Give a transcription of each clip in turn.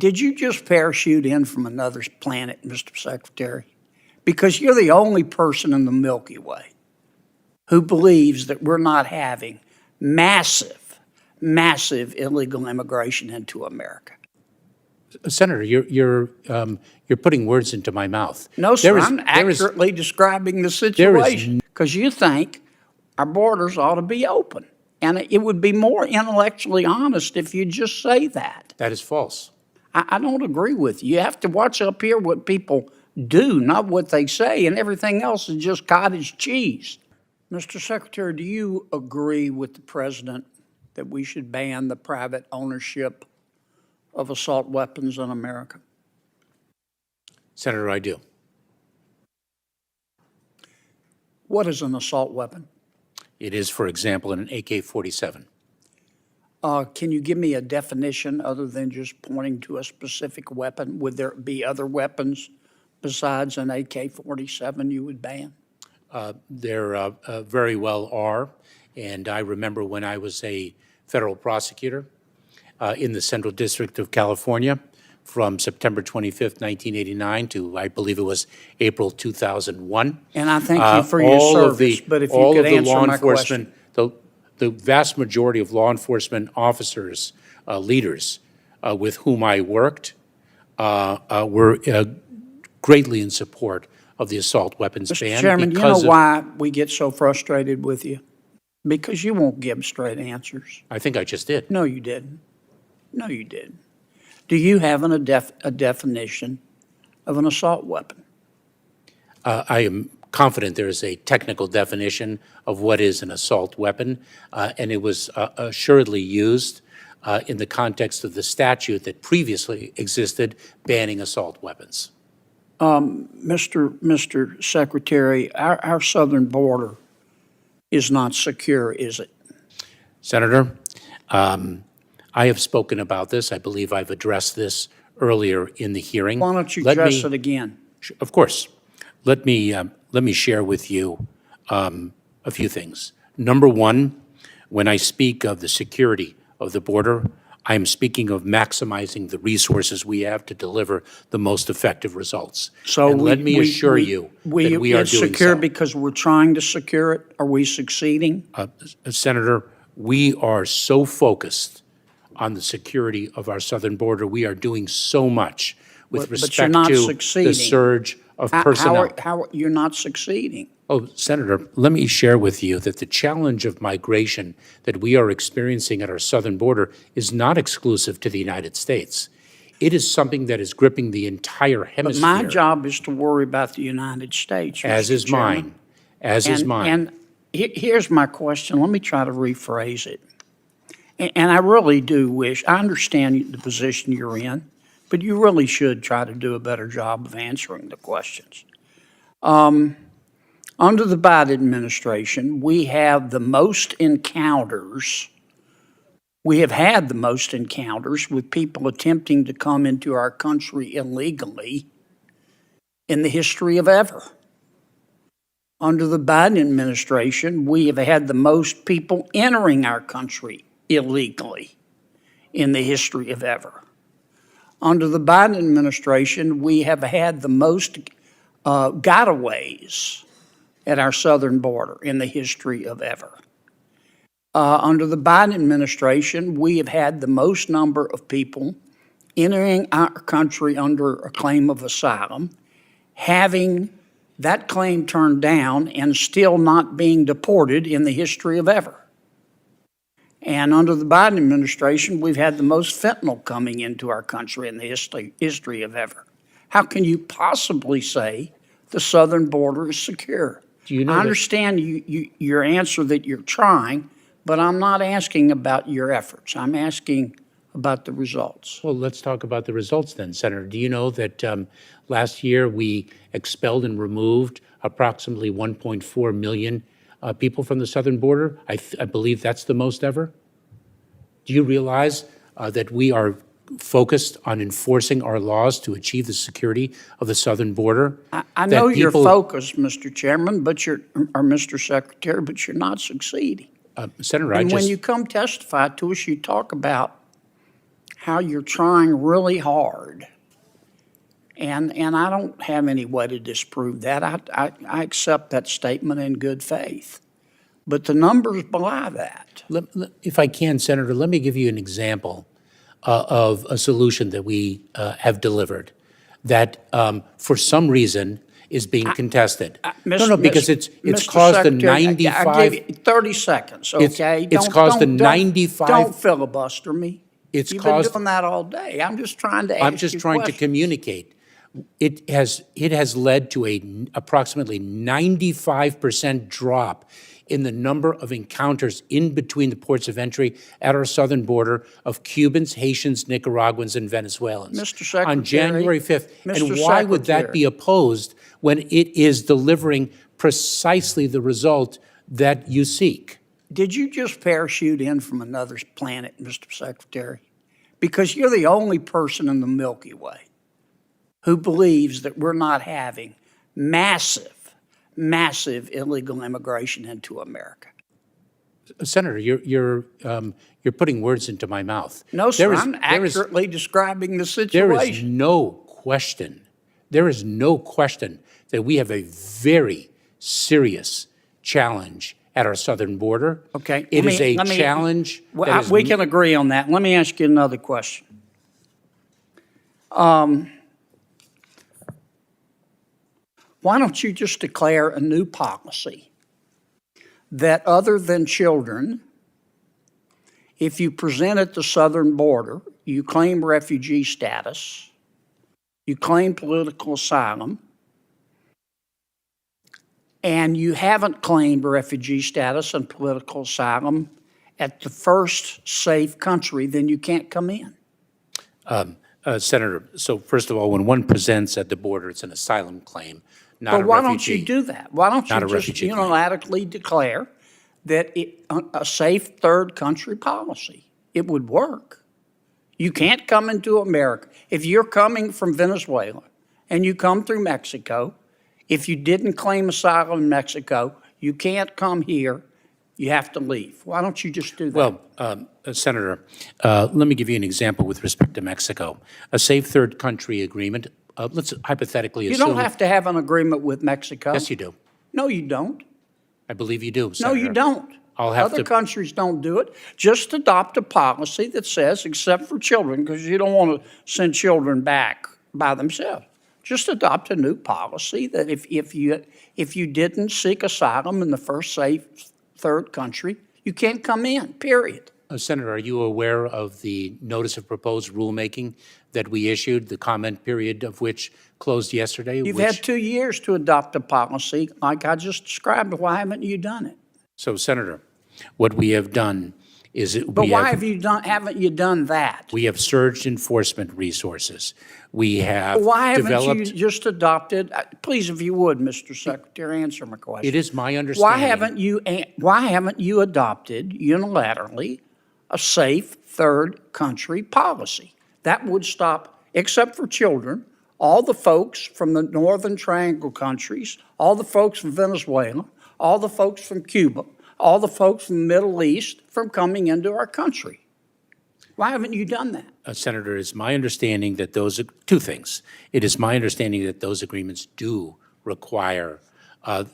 Did you just parachute in from another planet, Mr. Secretary? Because you're the only person in the Milky Way who believes that we're not having massive, massive illegal immigration into America. Senator, you're putting words into my mouth. No, sir, I'm accurately describing the situation because you think our borders ought to be open. And it would be more intellectually honest if you just say that. That is false. I don't agree with you. You have to watch up here what people do, not what they say, and everything else is just cottage cheese. Mr. Secretary, do you agree with the President that we should ban the private ownership of assault weapons in America? Senator, I do. What is an assault weapon? It is, for example, an AK-47. Can you give me a definition other than just pointing to a specific weapon? Would there be other weapons besides an AK-47 you would ban? There very well are. And I remember when I was a federal prosecutor in the Central District of California from September 25th, 1989 to, I believe it was April 2001. And I thank you for your service, but if you could answer my question. The vast majority of law enforcement officers, leaders with whom I worked were greatly in support of the assault weapons ban. Mr. Chairman, you know why we get so frustrated with you? Because you won't give straight answers. I think I just did. No, you didn't. No, you didn't. Do you have a definition of an assault weapon? I am confident there is a technical definition of what is an assault weapon, and it was assuredly used in the context of the statute that previously existed banning assault weapons. Mr. Secretary, our southern border is not secure, is it? Senator, I have spoken about this. I believe I've addressed this earlier in the hearing. Why don't you address it again? Of course. Let me share with you a few things. Number one, when I speak of the security of the border, I am speaking of maximizing the resources we have to deliver the most effective results. So and let me assure you that we are doing so. It's secure because we're trying to secure it? Are we succeeding? Senator, we are so focused on the security of our southern border. We are doing so much with respect to the surge of personnel. How you're not succeeding? Oh, Senator, let me share with you that the challenge of migration that we are experiencing at our southern border is not exclusive to the United States. It is something that is gripping the entire hemisphere. But my job is to worry about the United States, as is mine. As is mine. And here's my question. Let me try to rephrase it. And I really do wish, I understand the position you're in, but you really should try to do a better job of answering the questions. Under the Biden administration, we have the most encounters, we have had the most encounters with people attempting to come into our country illegally in the history of ever. Under the Biden administration, we have had the most people entering our country illegally in the history of ever. Under the Biden administration, we have had the most gotaways at our southern border in the history of ever. Under the Biden administration, we have had the most number of people entering our country under a claim of asylum, having that claim turned down and still not being deported in the history of ever. And under the Biden administration, we've had the most fentanyl coming into our country in the history of ever. How can you possibly say the southern border is secure? Do you know I understand your answer that you're trying, but I'm not asking about your efforts. I'm asking about the results. Well, let's talk about the results then, Senator. Do you know that last year we expelled and removed approximately 1.4 million people from the southern border? I believe that's the most ever. Do you realize that we are focused on enforcing our laws to achieve the security of the southern border? I know you're focused, Mr. Chairman, or Mr. Secretary, but you're not succeeding. Senator, and when you come testify to us, you talk about how you're trying really hard. And I don't have any way to disprove that. I accept that statement in good faith. But the numbers belie that. If I can, Senator, let me give you an example of a solution that we have delivered that, for some reason, is being contested. No, because it's Mr. caused the Secretary, I 95. give you 30 seconds, okay? It's caused the 95. Don't filibuster me. It's You've been caused. doing that all day. I'm just trying to I'm ask just you trying to questions. communicate. It has led to approximately 95% drop in the number of encounters in between the ports of entry at our southern border of Cubans, Haitians, Nicaraguans, and Venezuelans. Mr. Secretary, on January 5th. And Mr. why would that Secretary. be opposed when it is delivering precisely the result that you seek? Did you just parachute in from another planet, Mr. Secretary? Because you're the only person in the Milky Way who believes that we're not having massive illegal immigration into America. Senator, you're putting words into my mouth. No, sir, There is- I'm there is- accurately describing the There is situation. no question, that we have a very serious challenge at our southern border. Okay. It is a challenge that is. We can agree on that. Let me ask you another question. Why don't you just declare a new policy that other than children, if you present at the southern border, you claim refugee status, you claim political asylum, and you haven't claimed refugee status and political asylum at the first safe country, then you can't come in. Senator, so first of all, when one presents at the border, it's an asylum claim, not a But why refugee. don't you do that? Why don't Not you a just refugee claim. unilaterally declare that a safe third country policy? It would work. You can't come into America. If you're coming from Venezuela and you come through Mexico, if you didn't claim asylum in Mexico, you can't come here. You have to leave. Why don't you just do that? Well, Senator, let me give you an example with respect to Mexico. A safe third country agreement, let's hypothetically you assume. don't have to have an agreement with Mexico. Yes, you do. No, you don't. I believe you do, No, Senator. you don't. I'll have Other to- countries don't do it. Just adopt a policy that says, except for children, because you don't want to send children back by themselves. Just adopt a new policy that if you didn't seek asylum in the first safe third country, you can't come in, period. Senator, are you aware of the notice of proposed rulemaking that we issued, the comment period of which closed yesterday? You've had 2 years to adopt a policy like I just described. Why haven't you done it? So, Senator, what we have done is But why haven't you done that? we have surged enforcement resources. We have Why haven't developed. you just adopted, please, if you would, Mr. Secretary, answer my question. It is my understanding. Why haven't you adopted unilaterally a safe third country policy? That would stop, except for children, all the folks from the Northern Triangle countries, all the folks from Venezuela, all the folks from Cuba, all the folks from the Middle East from coming into our country. Why haven't you done that? Senator, it's my understanding that two things. It is my understanding that those agreements do require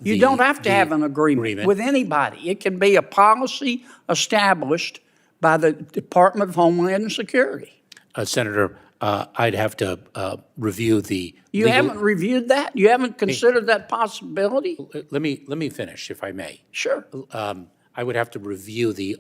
You don't have to have an agreement with anybody. It can be a policy established by the Department of Homeland Security. Senator, I'd have to review the. You haven't reviewed that? You haven't considered that possibility? Let me finish, if I may. Sure. I would have to review the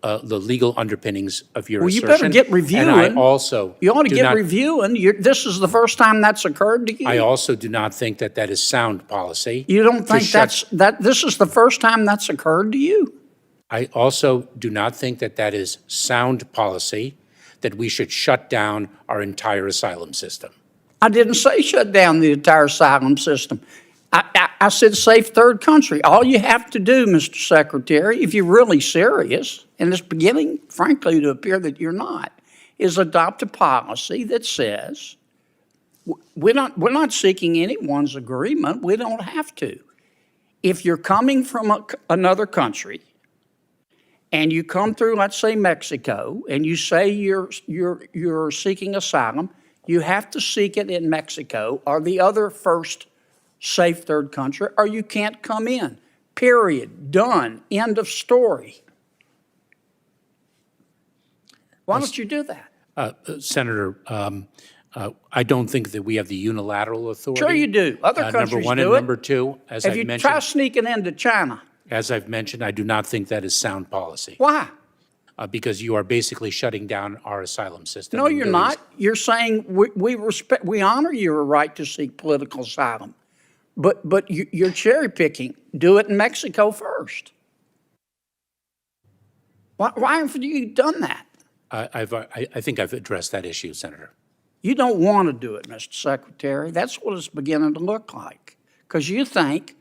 legal underpinnings of your Well, you assertion. better get reviewing. And I also You ought to do get not- reviewing. This is the first time that's occurred to you. I also do not think that that is sound policy. You don't to think shut- this is the first time that's occurred to you? I also do not think that that is sound policy, that we should shut down our entire asylum system. I didn't say shut down the entire asylum system. I said safe third country. All you have to do, Mr. Secretary, if you're really serious, and it's beginning, frankly, to appear that you're not, is adopt a policy that says we're not seeking anyone's agreement. We don't have to. If you're coming from another country and you come through, let's say Mexico, and you say you're seeking asylum, you have to seek it in Mexico or the other first safe third country, or you can't come in. Period. Done. End of story. Why don't you do that? Senator, I don't think that we have the unilateral authority. Sure you do. Other Number countries one, do and it. number two, as If I've you mentioned, try sneaking into China, I do not think that is sound policy. why? Because you are basically shutting down our asylum system. No, and you're doing- not. You're saying we honor your right to seek political asylum, but you're cherry picking. Do it in Mexico first. Why haven't you done that? I think I've addressed that issue, Senator. You don't want to do it, Mr. Secretary. That's what it's beginning to look like, because you think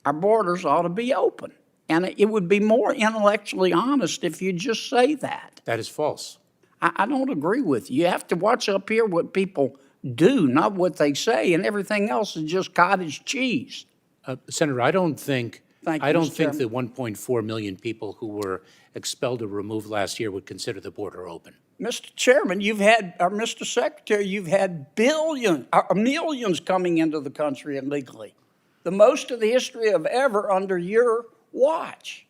our borders ought to be open. And it would be more intellectually honest if you just say that. That is false. I don't agree with you. You have to watch up here what people do, not what they say, and everything else is just cottage cheese. Senator, I don't think Thank you, I don't Mr. think Chairman. the 1.4 million people who were expelled or removed last year would consider the border open. Mr. Chairman, Mr. Secretary, you've had millions coming into the country illegally. The most of the history of ever under your watch.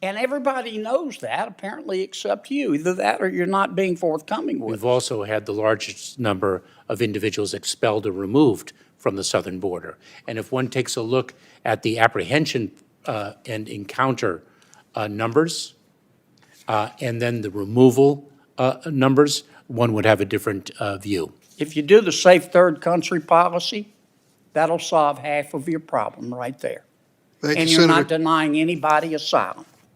And everybody knows that, apparently, except you. Either that or you're not being forthcoming with We've also had the largest number of individuals expelled or removed from the southern border. And if one takes a look at the apprehension and encounter numbers, and then the removal numbers, one would have a different view. If you do the safe third country policy, that'll solve half of your problem right there. Thank you, And you're not Senator. denying anybody asylum.